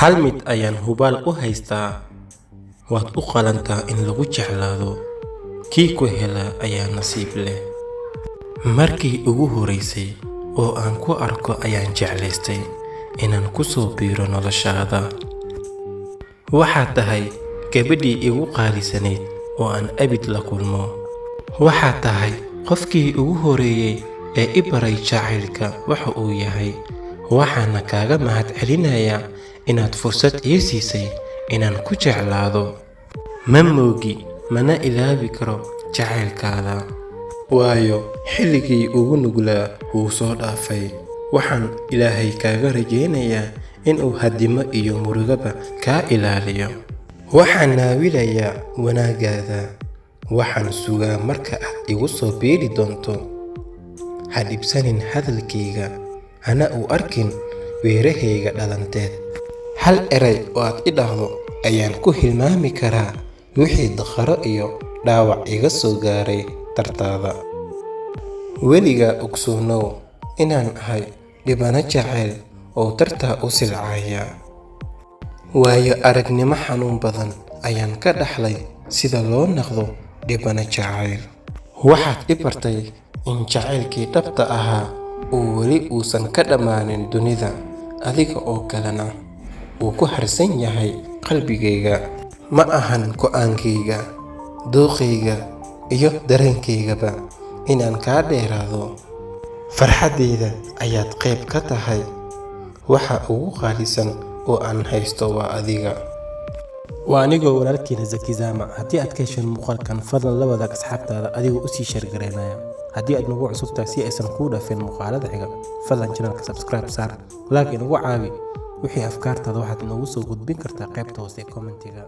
hal mid ayaan hubaal u haystaa, waad u qalantaa in lagu jeclaado, kii ku hela ayaa nasiib leh. Markii ugu horeysay oo aan ku arko ayaan jeclaystay inaan ku soo biiro noloshaada. Waxaad tahay gabadhii igu qaalisanayd oo aan abid la kulmo. Waxaad tahay qofkii ugu horeeyay ee i baray jacaylka waxa uu yahay. Waxaana kaaga mahadcelinayaa inaad fursad ii siisay inaan ku jeclaado. Ma moogi mana ilaabi karo jacaylkaada, waayo xilligii ugu nuglaa wuu soo dhaafay. Waxaan Ilaahay kaaga rajaynayaa inuu hadimo iyo murugaba kaa ilaaliyo. Waxaan naawilayaa wanaagaada. Waxaan sugaa marka aad igu soo biiri doonto. Ha dhibsanin hadalkayga, hana u arkin weerahayga dhalanteed. Hal eray oo aad i dhahdo ayaan ku hilmaami karaa wixii dakharo iyo dhaawac iga soo gaaray dartaada. Weligaa ogsoonow inaan ahay dhibano jacayl oo dartaa u silcaya. Waayo aragnimo xanuun badan ayaan ka dhaxlay sida loo noqdo dhibano jacayl. Waxaad i bartay in jacaylkii dhabta ahaa uu weli uusan ka dhammaanin dunida, adiga oo kalena uu ku harsan yahay qalbigayga. Ma ahan go'aankayga, dooqayga iyo dareenkaygaba inaan kaa dheeraado. Farxaddayda ayaad qayb ka tahay. Waxa ugu qaalisan oo aan haysto waa adiga. waa anigoo walaalkiina Zaki Zama. haddii aad ka hesheen muuqaalkan fadlan la wadaag asxaabtaada adigoo u sii sheergareynaya. haddii aad nagu cusub tahay si aysan kuu dhaafin muuqaalada xiga, fadlan channelka subscribe saar, like inagu caawi. wixii afkaartaada waxaad noogu soo gudbin kartaa qaybta hoose ee commentiga.